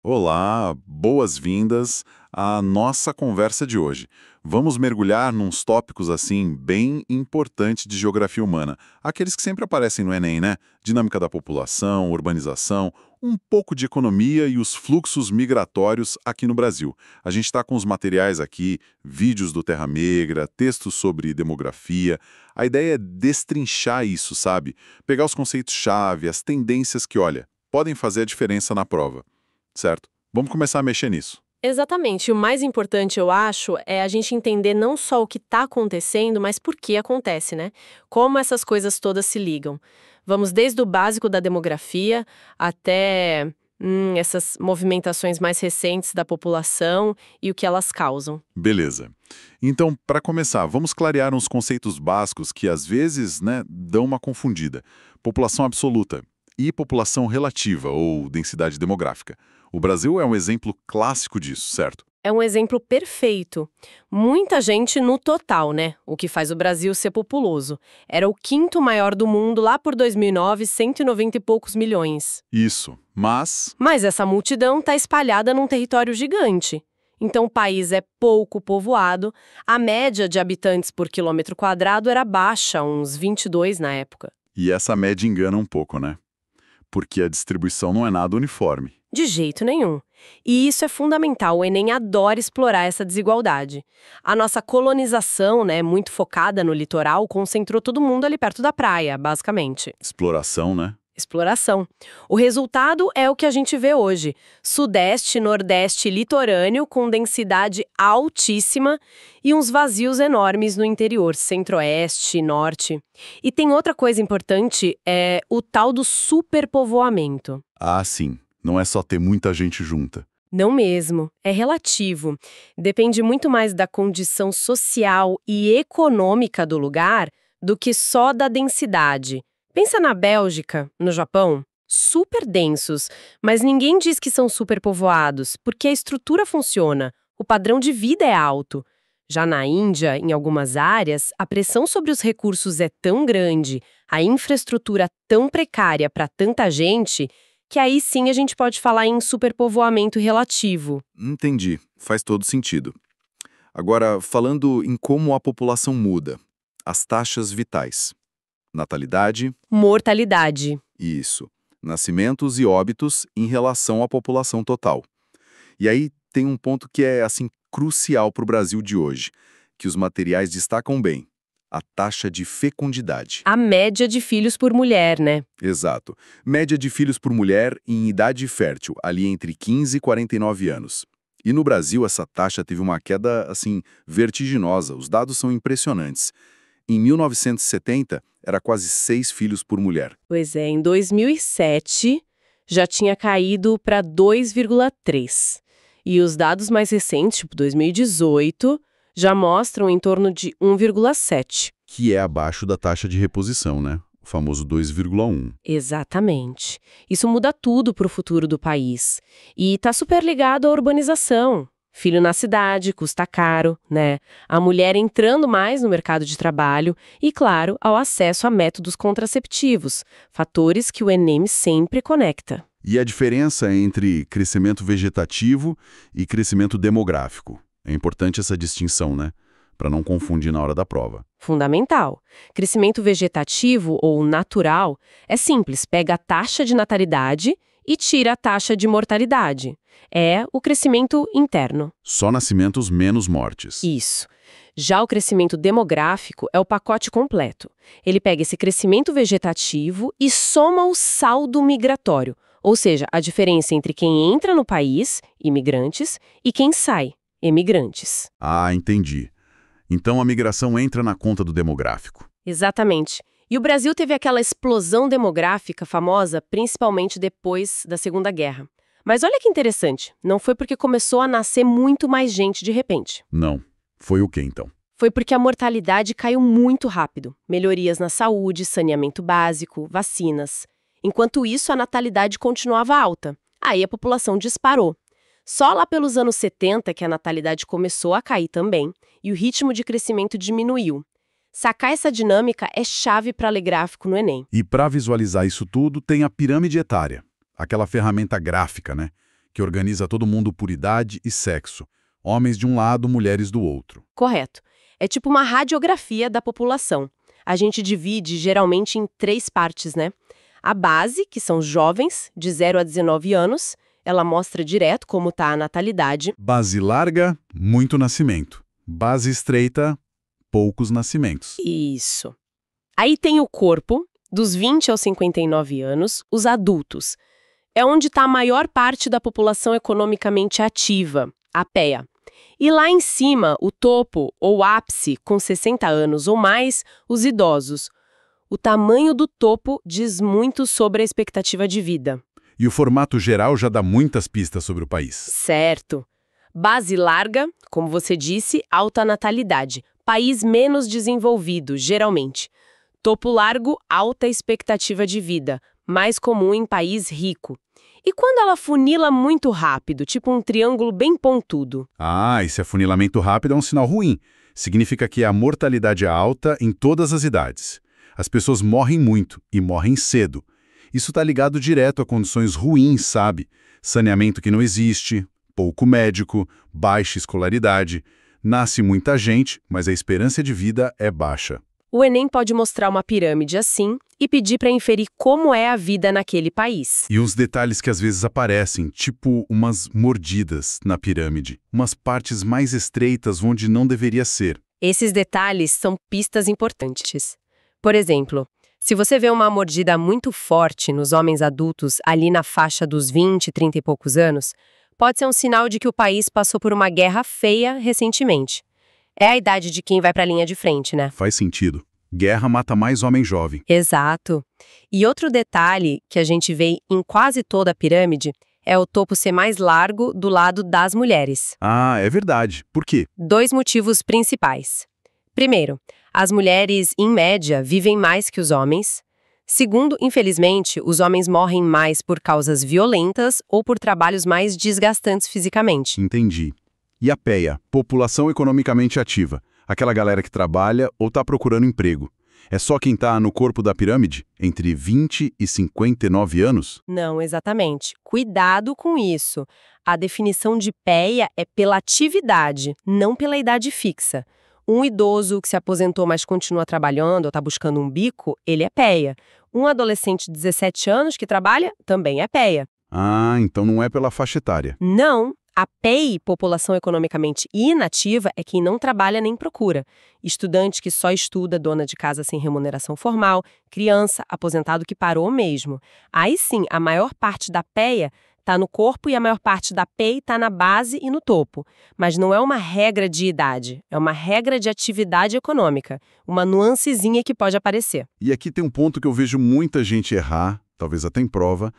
Olá, boas-vindas à nossa conversa de hoje. Vamos mergulhar nos tópicos assim bem importantes de geografia humana, aqueles que sempre aparecem no Enem, né? Dinâmica da população, urbanização, um pouco de economia e os fluxos migratórios aqui no Brasil. A gente está com os materiais aqui, vídeos do Terra Negra, textos sobre demografia. A ideia é destrinchar isso, sabe? Pegar os conceitos-chave, as tendências que, olha, podem fazer a diferença na prova. Certo? Vamos começar a mexer nisso. Exatamente. O mais importante, eu acho, é a gente entender não só o que está acontecendo, mas por que acontece, né? Como essas coisas todas se ligam. Vamos desde o básico da demografia até essas movimentações mais recentes da população e o que elas causam. Beleza. Então, para começar, vamos clarear uns conceitos básicos que às vezes, né, dão uma confundida. População absoluta e população relativa, ou densidade demográfica. O Brasil é um exemplo clássico disso, certo? É um exemplo perfeito. Muita gente no total, né? O que faz o Brasil ser populoso. Era o quinto maior do mundo lá por 2009, 190 e poucos milhões. Isso, mas... Mas essa multidão está espalhada num território gigante. Então o país é pouco povoado, a média de habitantes por quilômetro quadrado era baixa, uns 22 na época. E essa média engana um pouco, né? Porque a distribuição não é nada uniforme. De jeito nenhum. E isso é fundamental, o Enem adora explorar essa desigualdade. A nossa colonização, né, muito focada no litoral, concentrou todo mundo ali perto da praia, basicamente. Exploração, né? Exploração. O resultado é o que a gente vê hoje. Sudeste, Nordeste litorâneo com densidade altíssima e uns vazios enormes no interior, Centro-Oeste, Norte. E tem outra coisa importante, é o tal do superpovoamento. Ah, sim. Não é só ter muita gente junta. Não mesmo, é relativo. Depende muito mais da condição social e econômica do lugar do que só da densidade. Pensa na Bélgica, no Japão, super densos, mas ninguém diz que são superpovoados, porque a estrutura funciona, o padrão de vida é alto. Já na Índia, em algumas áreas, a pressão sobre os recursos é tão grande, a infraestrutura tão precária para tanta gente, que aí sim a gente pode falar em superpovoamento relativo. Entendi. Faz todo sentido. Agora, falando em como a população muda, as taxas vitais. Natalidade. Mortalidade. Isso. Nascimentos e óbitos em relação à população total. E aí tem um ponto que é, assim, crucial para o Brasil de hoje, que os materiais destacam bem. A taxa de fecundidade. A média de filhos por mulher, né? Exato. Média de filhos por mulher em idade fértil, ali entre 15 e 49 anos. E no Brasil, essa taxa teve uma queda, assim, vertiginosa. Os dados são impressionantes. Em 1970, era quase 6 filhos por mulher. Pois é, em 2007 já tinha caído para 2,3. E os dados mais recentes, tipo 2018, já mostram em torno de 1,7. Que é abaixo da taxa de reposição, né? O famoso 2,1. Exatamente. Isso muda tudo para o futuro do país. E está super ligado à urbanização. Filho na cidade, custa caro, né? A mulher entrando mais no mercado de trabalho e, claro, ao acesso a métodos contraceptivos, fatores que o Enem sempre conecta. E a diferença entre crescimento vegetativo e crescimento demográfico? É importante essa distinção, né? Para não confundir na hora da prova. Fundamental. Crescimento vegetativo ou natural é simples, pega a taxa de natalidade e tira a taxa de mortalidade. É o crescimento interno. Só nascimentos menos mortes. Isso. Já o crescimento demográfico é o pacote completo. Ele pega esse crescimento vegetativo e soma o saldo migratório, ou seja, a diferença entre quem entra no país, imigrantes, e quem sai, emigrantes. Ah, entendi. Então a migração entra na conta do demográfico. Exatamente. E o Brasil teve aquela explosão demográfica famosa, principalmente depois da Segunda Guerra. Mas olha que interessante, não foi porque começou a nascer muito mais gente de repente. Não. Foi o quê, então? Foi porque a mortalidade caiu muito rápido. Melhorias na saúde, saneamento básico, vacinas. Enquanto isso, a natalidade continuava alta. Aí a população disparou. Só lá pelos anos 70 que a natalidade começou a cair também, e o ritmo de crescimento diminuiu. Sacar essa dinâmica é chave para ler gráfico no Enem. E para visualizar isso tudo, tem a pirâmide etária, aquela ferramenta gráfica, né? que organiza todo mundo por idade e sexo. Homens de um lado, mulheres do outro. Correto. É tipo uma radiografia da população. A gente divide geralmente em 3 partes, né? A base, que são jovens, de 0 a 19 anos, ela mostra direto como está a natalidade. Base larga, muito nascimento. Base estreita, poucos nascimentos. Isso. Aí tem o corpo, dos 20 aos 59 anos, os adultos. É onde está a maior parte da população economicamente ativa, a PEA. E lá em cima, o topo, ou ápice, com 60 anos ou mais, os idosos. O tamanho do topo diz muito sobre a expectativa de vida. E o formato geral já dá muitas pistas sobre o país. Certo. Base larga, como você disse, alta natalidade. País menos desenvolvido, geralmente. Topo largo, alta expectativa de vida. Mais comum em país rico. E quando ela funila muito rápido, tipo um triângulo bem pontudo? Ah, esse afunilamento rápido é um sinal ruim. Significa que a mortalidade é alta em todas as idades. As pessoas morrem muito e morrem cedo. Isso está ligado direto a condições ruins, sabe? Saneamento que não existe, pouco médico, baixa escolaridade. Nasce muita gente, mas a esperança de vida é baixa. O Enem pode mostrar uma pirâmide assim e pedir para inferir como é a vida naquele país. E uns detalhes que às vezes aparecem, tipo umas mordidas na pirâmide, umas partes mais estreitas onde não deveria ser. Esses detalhes são pistas importantes. Por exemplo, se você vê uma mordida muito forte nos homens adultos ali na faixa dos 20, 30 e poucos anos, pode ser um sinal de que o país passou por uma guerra feia recentemente. É a idade de quem vai para a linha de frente, né? Faz sentido. Guerra mata mais homem jovem. Exato. E outro detalhe que a gente vê em quase toda a pirâmide é o topo ser mais largo do lado das mulheres. Ah, é verdade. Por quê? 2 motivos principais. Primeiro, as mulheres, em média, vivem mais que os homens. Segundo, infelizmente, os homens morrem mais por causas violentas ou por trabalhos mais desgastantes fisicamente. Entendi. E a PEA, população economicamente ativa, aquela galera que trabalha ou está procurando emprego. É só quem está no corpo da pirâmide, entre 20 e 59 anos? Não, exatamente. Cuidado com isso. A definição de PEA é pela atividade, não pela idade fixa. Um idoso que se aposentou, mas continua trabalhando ou está buscando um bico, ele é PEA. Um adolescente de 17 anos que trabalha, também é PEA. Ah, então não é pela faixa etária. Não. A PEI, população economicamente inativa, é quem não trabalha nem procura. Estudante que só estuda, dona de casa sem remuneração formal, criança, aposentado que parou mesmo. Aí sim, a maior parte da PEA está no corpo e a maior parte da PEI está na base e no topo. Mas não é uma regra de idade, é uma regra de atividade econômica, uma nuancezinha que pode aparecer. E aqui tem um ponto que eu vejo muita gente errar, talvez até em prova,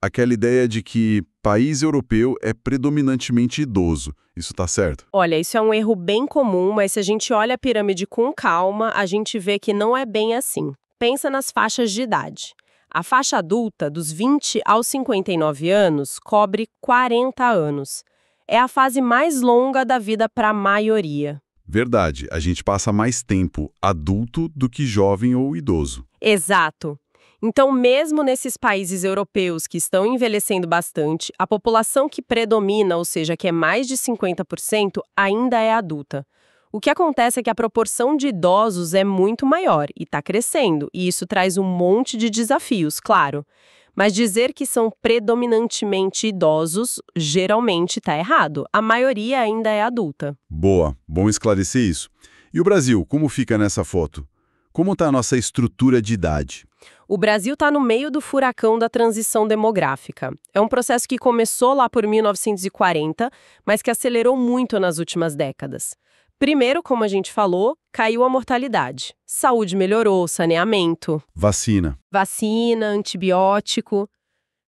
aquela ideia de que país europeu é predominantemente idoso. Isso tá certo? Olha, isso é um erro bem comum, mas se a gente olha a pirâmide com calma, a gente vê que não é bem assim. Pensa nas faixas de idade. A faixa adulta, dos 20 aos 59 anos, cobre 40 anos. É a fase mais longa da vida para a maioria. Verdade, a gente passa mais tempo adulto do que jovem ou idoso. Exato. Então, mesmo nesses países europeus que estão envelhecendo bastante, a população que predomina, ou seja, que é mais de 50%, ainda é adulta. O que acontece é que a proporção de idosos é muito maior e está crescendo, e isso traz um monte de desafios, claro. Mas dizer que são predominantemente idosos geralmente está errado. A maioria ainda é adulta. Boa, bom esclarecer isso. E o Brasil, como fica nessa foto? Como está a nossa estrutura de idade? O Brasil está no meio do furacão da transição demográfica. É um processo que começou lá por 1940, mas que acelerou muito nas últimas décadas. Primeiro, como a gente falou, caiu a mortalidade. Saúde melhorou, saneamento. Vacina. Vacina, antibiótico.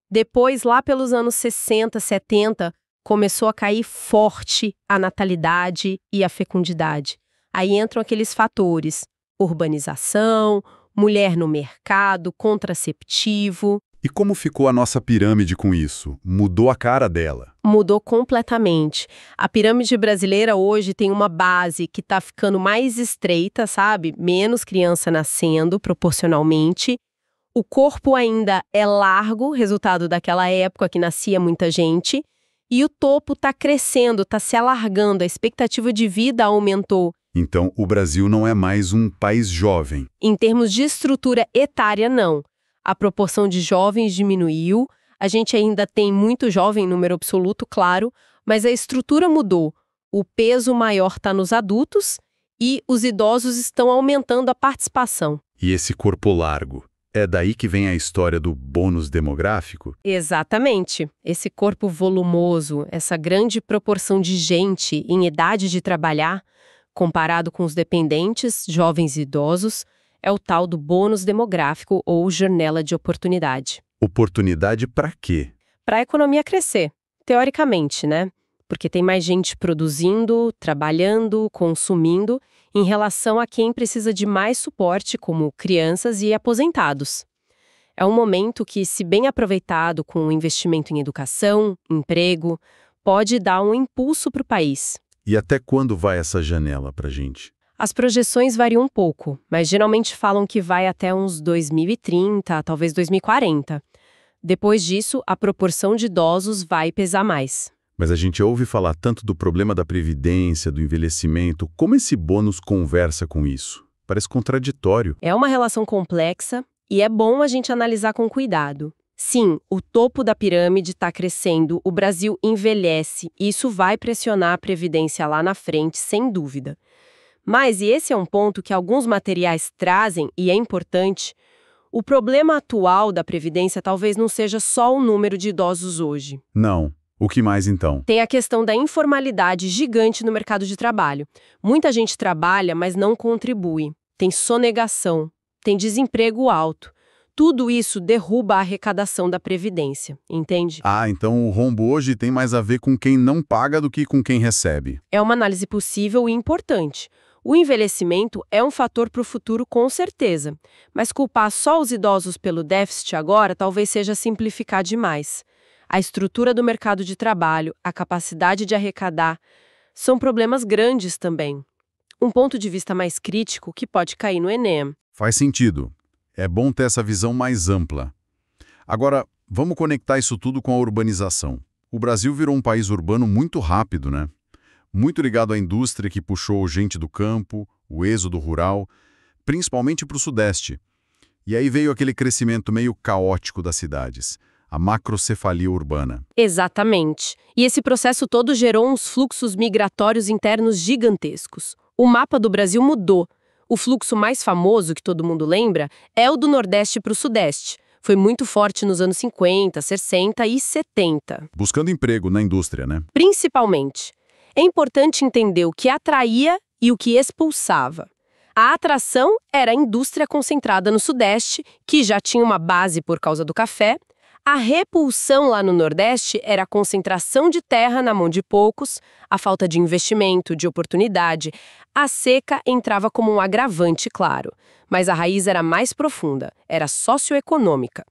Depois, lá pelos anos 60, 70, começou a cair forte a natalidade e a fecundidade. Aí entram aqueles fatores: urbanização, mulher no mercado, contraceptivo. E como ficou a nossa pirâmide com isso? Mudou a cara dela? Mudou completamente. A pirâmide brasileira hoje tem uma base que está ficando mais estreita, sabe? Menos criança nascendo, proporcionalmente. O corpo ainda é largo, resultado daquela época que nascia muita gente. E o topo está crescendo, está se alargando, a expectativa de vida aumentou. Então, o Brasil não é mais um país jovem. Em termos de estrutura etária, não. A proporção de jovens diminuiu, a gente ainda tem muito jovem em número absoluto, claro, mas a estrutura mudou. O peso maior está nos adultos e os idosos estão aumentando a participação. E esse corpo largo, é daí que vem a história do bônus demográfico? Exatamente. Esse corpo volumoso, essa grande proporção de gente em idade de trabalhar, comparado com os dependentes, jovens e idosos, é o tal do bônus demográfico ou janela de oportunidade. Oportunidade para quê? Para a economia crescer, teoricamente, né? Porque tem mais gente produzindo, trabalhando, consumindo, em relação a quem precisa de mais suporte, como crianças e aposentados. É um momento que, se bem aproveitado com o investimento em educação, emprego, pode dar um impulso para o país. E até quando vai essa janela para a gente? As projeções variam um pouco, mas geralmente falam que vai até uns 2030, talvez 2040. Depois disso, a proporção de idosos vai pesar mais. Mas a gente ouve falar tanto do problema da previdência, do envelhecimento. Como esse bônus conversa com isso? Parece contraditório. É uma relação complexa e é bom a gente analisar com cuidado. Sim, o topo da pirâmide está crescendo, o Brasil envelhece e isso vai pressionar a previdência lá na frente, sem dúvida. Mas, e esse é um ponto que alguns materiais trazem e é importante, o problema atual da previdência talvez não seja só o número de idosos hoje. Não. O que mais, então? Tem a questão da informalidade gigante no mercado de trabalho. Muita gente trabalha, mas não contribui. Tem sonegação, tem desemprego alto. Tudo isso derruba a arrecadação da Previdência, entende? Ah, então o rombo hoje tem mais a ver com quem não paga do que com quem recebe. É uma análise possível e importante. O envelhecimento é um fator para o futuro, com certeza. Mas culpar só os idosos pelo déficit agora talvez seja simplificar demais. A estrutura do mercado de trabalho, a capacidade de arrecadar, são problemas grandes também. Um ponto de vista mais crítico que pode cair no Enem. Faz sentido. É bom ter essa visão mais ampla. Agora, vamos conectar isso tudo com a urbanização. O Brasil virou um país urbano muito rápido, né? Muito ligado à indústria que puxou gente do campo, o êxodo rural, principalmente para o Sudeste. E aí veio aquele crescimento meio caótico das cidades. A macrocefalia urbana. Exatamente. E esse processo todo gerou uns fluxos migratórios internos gigantescos. O mapa do Brasil mudou. O fluxo mais famoso, que todo mundo lembra, é o do Nordeste para o Sudeste. Foi muito forte nos anos 50, 60 e 70. Buscando emprego na indústria, né? Principalmente. É importante entender o que atraía e o que expulsava. A atração era a indústria concentrada no Sudeste, que já tinha uma base por causa do café. A repulsão lá no Nordeste era a concentração de terra na mão de poucos, a falta de investimento, de oportunidade. A seca entrava como um agravante, claro, mas a raiz era mais profunda, era socioeconômica.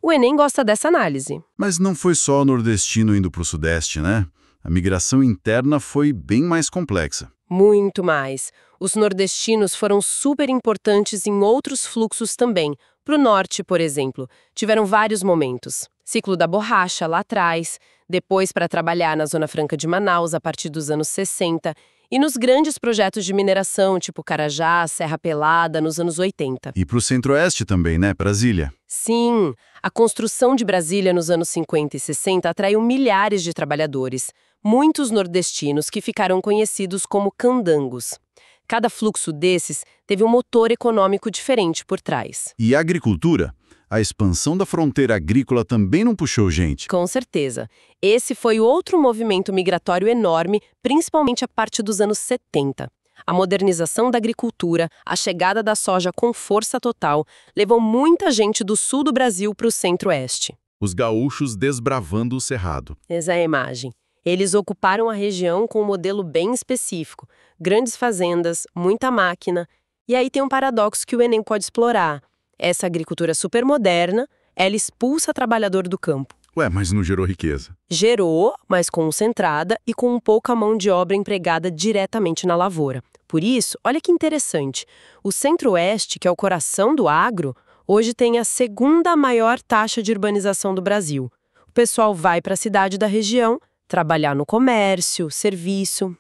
O Enem gosta dessa análise. Mas não foi só o nordestino indo para o Sudeste, né? A migração interna foi bem mais complexa. Muito mais. Os nordestinos foram super importantes em outros fluxos também. Para o norte, por exemplo, tiveram vários momentos. Ciclo da borracha, lá atrás, depois para trabalhar na Zona Franca de Manaus, a partir dos anos 60, e nos grandes projetos de mineração, tipo Carajás, Serra Pelada, nos anos 80. E para o centro-oeste também, né? Brasília. Sim, a construção de Brasília nos anos 50 e 60 atraiu milhares de trabalhadores, muitos nordestinos que ficaram conhecidos como candangos. Cada fluxo desses teve um motor econômico diferente por trás. E a agricultura? A expansão da fronteira agrícola também não puxou gente? Com certeza. Esse foi outro movimento migratório enorme, principalmente a partir dos anos 70. A modernização da agricultura, a chegada da soja com força total, levou muita gente do sul do Brasil para o centro-oeste. Os gaúchos desbravando o cerrado. Essa é a imagem. Eles ocuparam a região com um modelo bem específico. Grandes fazendas, muita máquina. E aí tem um paradoxo que o Enem pode explorar. Essa agricultura super moderna, ela expulsa trabalhador do campo. Ué, mas não gerou riqueza? Gerou, mas concentrada e com pouca mão de obra empregada diretamente na lavoura. Por isso, olha que interessante, o Centro-Oeste, que é o coração do agro, hoje tem a segunda maior taxa de urbanização do Brasil. O pessoal vai para a cidade da região, trabalhar no comércio, serviço.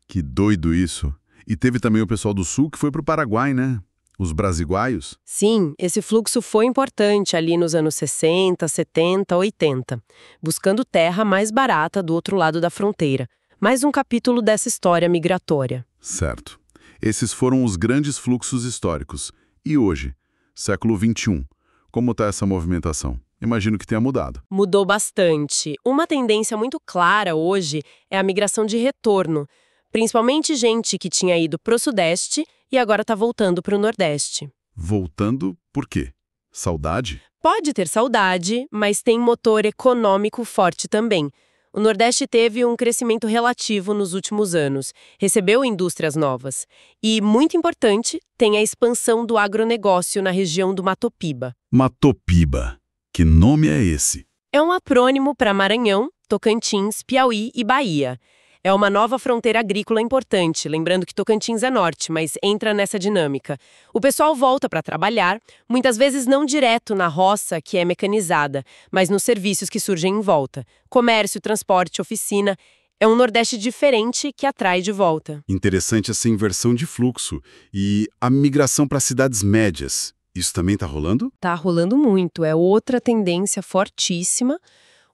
Que doido isso. E teve também o pessoal do Sul que foi para o Paraguai, né? Os brasiguaios. Sim, esse fluxo foi importante ali nos anos 60, 70, 80, buscando terra mais barata do outro lado da fronteira. Mais um capítulo dessa história migratória. Certo. Esses foram os grandes fluxos históricos. E hoje, século XXI, como está essa movimentação? Imagino que tenha mudado. Mudou bastante. Uma tendência muito clara hoje é a migração de retorno, principalmente gente que tinha ido para o Sudeste e agora está voltando para o Nordeste. Voltando por quê? Saudade? Pode ter saudade, mas tem motor econômico forte também. O Nordeste teve um crescimento relativo nos últimos anos, recebeu indústrias novas. E, muito importante, tem a expansão do agronegócio na região do Matopiba. Matopiba. Que nome é esse? É um acrônimo para Maranhão, Tocantins, Piauí e Bahia. É uma nova fronteira agrícola importante, lembrando que Tocantins é norte, mas entra nessa dinâmica. O pessoal volta para trabalhar, muitas vezes não direto na roça, que é mecanizada, mas nos serviços que surgem em volta. Comércio, transporte, oficina. É um Nordeste diferente que atrai de volta. Interessante essa inversão de fluxo. E a migração para cidades médias. Isso também está rolando? Tá rolando muito, é outra tendência fortíssima.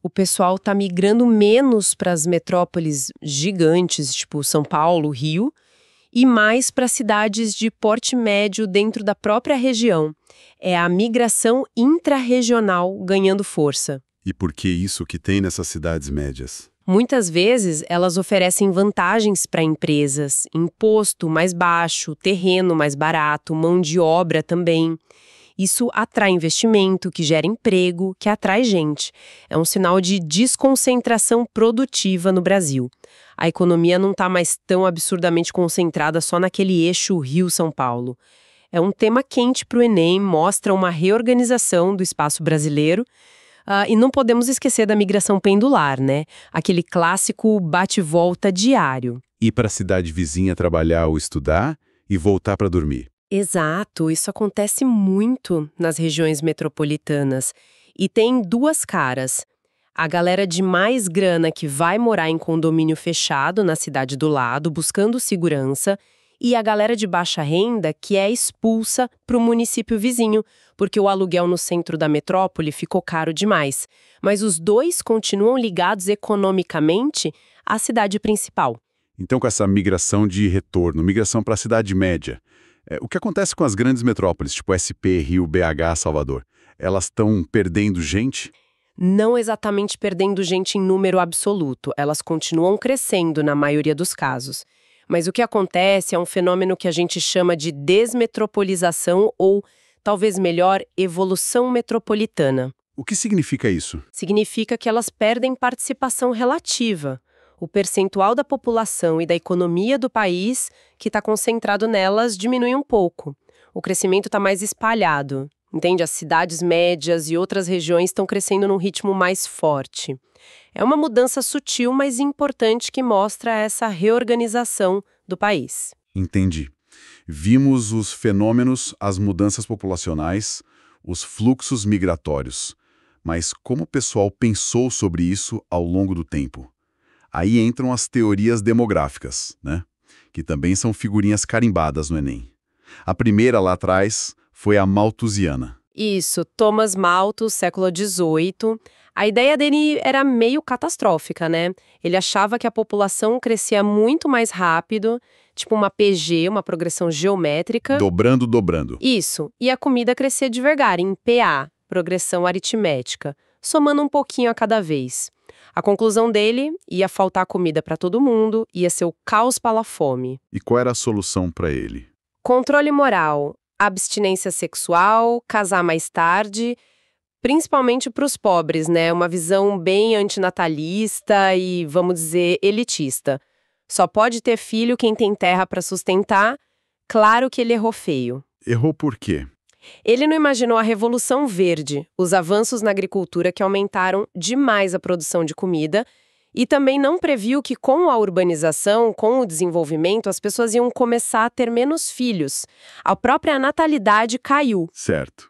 O pessoal está migrando menos para as metrópoles gigantes, tipo São Paulo, Rio, e mais para cidades de porte médio dentro da própria região. É a migração intrarregional ganhando força. E por que isso que tem nessas cidades médias? Muitas vezes, elas oferecem vantagens para empresas, imposto mais baixo, terreno mais barato, mão de obra também. Isso atrai investimento, que gera emprego, que atrai gente. É um sinal de desconcentração produtiva no Brasil. A economia não está mais tão absurdamente concentrada só naquele eixo Rio-São Paulo. É um tema quente para o Enem, mostra uma reorganização do espaço brasileiro. E não podemos esquecer da migração pendular, né? Aquele clássico bate-volta diário. Ir para a cidade vizinha trabalhar ou estudar e voltar para dormir. Exato, isso acontece muito nas regiões metropolitanas. E tem duas caras. A galera de mais grana que vai morar em condomínio fechado na cidade do lado, buscando segurança, e a galera de baixa renda que é expulsa para o município vizinho, porque o aluguel no centro da metrópole ficou caro demais. Mas os dois continuam ligados economicamente à cidade principal. Então, com essa migração de retorno, migração para a cidade média, o que acontece com as grandes metrópoles, tipo SP, Rio, BH, Salvador? Elas estão perdendo gente? Não exatamente perdendo gente em número absoluto, elas continuam crescendo na maioria dos casos. Mas o que acontece é um fenômeno que a gente chama de desmetropolização ou, talvez melhor, evolução metropolitana. O que significa isso? Significa que elas perdem participação relativa. O percentual da população e da economia do país que está concentrado nelas diminui um pouco. O crescimento está mais espalhado. Entende? As cidades médias e outras regiões estão crescendo num ritmo mais forte. É uma mudança sutil, mas importante que mostra essa reorganização do país. Entendi. Vimos os fenômenos, as mudanças populacionais, os fluxos migratórios. Mas como o pessoal pensou sobre isso ao longo do tempo? Aí entram as teorias demográficas, né? Que também são figurinhas carimbadas no Enem. A primeira lá atrás foi a malthusiana. Isso, Thomas Malthus, século XVIII. A ideia dele era meio catastrófica, né? Ele achava que a população crescia muito mais rápido, tipo uma PG, uma progressão geométrica. Dobrando. Isso, e a comida crescia devagar, em PA, progressão aritmética, somando um pouquinho a cada vez. A conclusão dele, ia faltar comida para todo mundo, ia ser o caos pela fome. E qual era a solução para ele? Controle moral, abstinência sexual, casar mais tarde, principalmente para os pobres, né? Uma visão bem antinatalista e, vamos dizer, elitista. Só pode ter filho quem tem terra para sustentar. Claro que ele errou feio. Errou por quê? Ele não imaginou a Revolução Verde, os avanços na agricultura que aumentaram demais a produção de comida, e também não previu que com a urbanização, com o desenvolvimento, as pessoas iam começar a ter menos filhos. A própria natalidade caiu. Certo.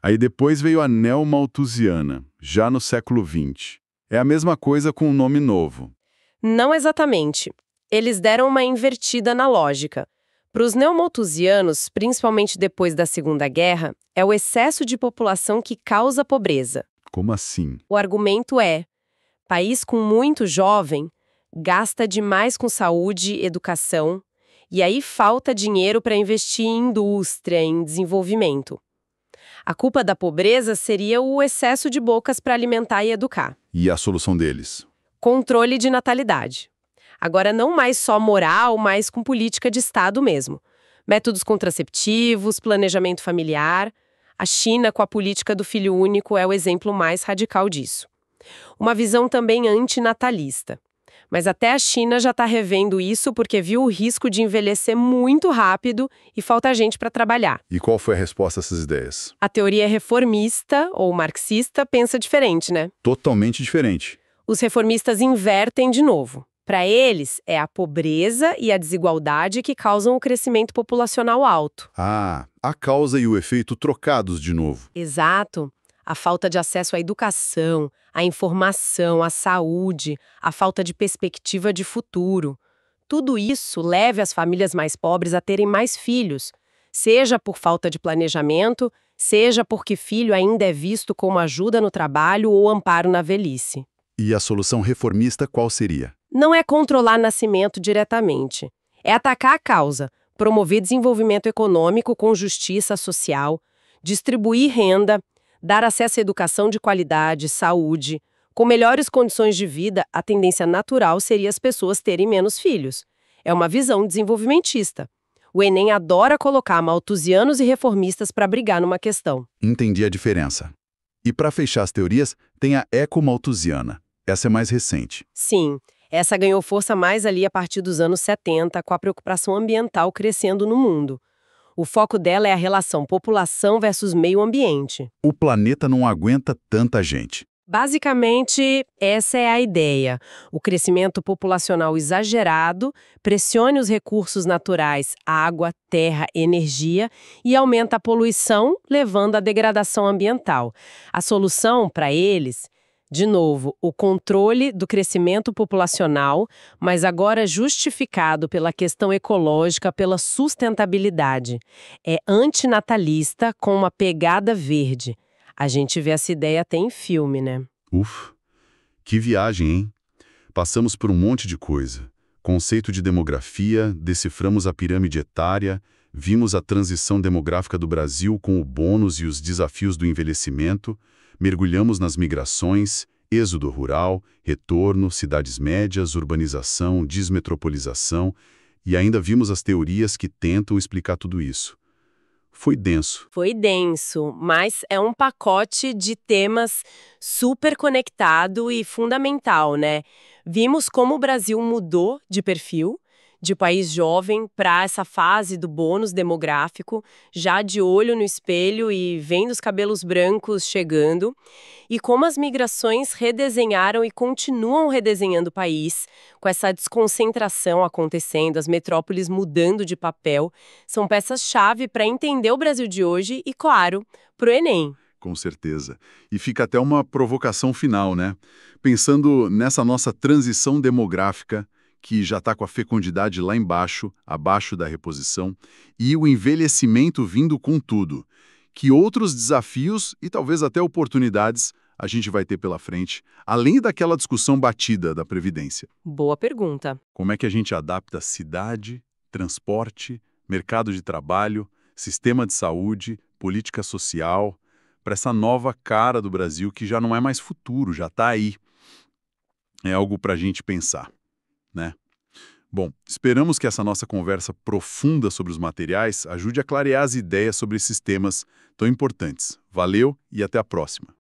Aí depois veio a neomalthusiana, já no século XX. É a mesma coisa com um nome novo. Não exatamente. Eles deram uma invertida na lógica. Para os neomalthusianos, principalmente depois da Segunda Guerra, é o excesso de população que causa pobreza. Como assim? O argumento é: país com muito jovem gasta demais com saúde e educação, e aí falta dinheiro para investir em indústria, em desenvolvimento. A culpa da pobreza seria o excesso de bocas para alimentar e educar. E a solução deles? Controle de natalidade. Agora, não mais só moral, mas com política de Estado mesmo. Métodos contraceptivos, planejamento familiar. A China, com a política do filho único, é o exemplo mais radical disso. Uma visão também antinatalista. Mas até a China já está revendo isso porque viu o risco de envelhecer muito rápido e falta gente para trabalhar. E qual foi a resposta a essas ideias? A teoria reformista, ou marxista, pensa diferente, né? Totalmente diferente. Os reformistas invertem de novo. Para eles, é a pobreza e a desigualdade que causam o crescimento populacional alto. Ah, a causa e o efeito trocados de novo. Exato. A falta de acesso à educação, à informação, à saúde, a falta de perspectiva de futuro. Tudo isso leva as famílias mais pobres a terem mais filhos, seja por falta de planejamento, seja porque filho ainda é visto como ajuda no trabalho ou amparo na velhice. E a solução reformista qual seria? Não é controlar nascimento diretamente. É atacar a causa, promover desenvolvimento econômico com justiça social, distribuir renda, dar acesso à educação de qualidade, saúde. Com melhores condições de vida, a tendência natural seria as pessoas terem menos filhos. É uma visão desenvolvimentista. O Enem adora colocar malthusianos e reformistas para brigar numa questão. Entendi a diferença. E para fechar as teorias, tem a ecomalthusiana. Essa é mais recente. Sim, essa ganhou força mais ali a partir dos anos 70, com a preocupação ambiental crescendo no mundo. O foco dela é a relação população versus meio ambiente. O planeta não aguenta tanta gente. Basicamente, essa é a ideia. O crescimento populacional exagerado pressione os recursos naturais, água, terra, energia, e aumenta a poluição, levando à degradação ambiental. A solução, para eles, de novo, o controle do crescimento populacional, mas agora justificado pela questão ecológica, pela sustentabilidade. É antinatalista com uma pegada verde. A gente vê essa ideia até em filme, né? Que viagem, hein? Passamos por um monte de coisa. Conceito de demografia, deciframos a pirâmide etária, vimos a transição demográfica do Brasil com o bônus e os desafios do envelhecimento, mergulhamos nas migrações, êxodo rural, retorno, cidades médias, urbanização, desmetropolização, e ainda vimos as teorias que tentam explicar tudo isso. Foi denso. Foi denso, mas é um pacote de temas super conectado e fundamental, né? Vimos como o Brasil mudou de perfil, de país jovem para essa fase do bônus demográfico, já de olho no espelho e vendo os cabelos brancos chegando, e como as migrações redesenharam e continuam redesenhando o país, com essa desconcentração acontecendo, as metrópoles mudando de papel, são peças-chave para entender o Brasil de hoje e, claro, para o Enem. Com certeza. E fica até uma provocação final, né? Pensando nessa nossa transição demográfica, que já está com a fecundidade lá embaixo, abaixo da reposição, e o envelhecimento vindo com tudo. Que outros desafios e talvez até oportunidades a gente vai ter pela frente, além daquela discussão batida da Previdência? Boa pergunta. Como é que a gente adapta cidade, transporte, mercado de trabalho, sistema de saúde, política social, para essa nova cara do Brasil que já não é mais futuro, já está aí. É algo para a gente pensar, né? Bom, esperamos que essa nossa conversa profunda sobre os materiais ajude a clarear as ideias sobre esses temas tão importantes. Valeu e até a próxima!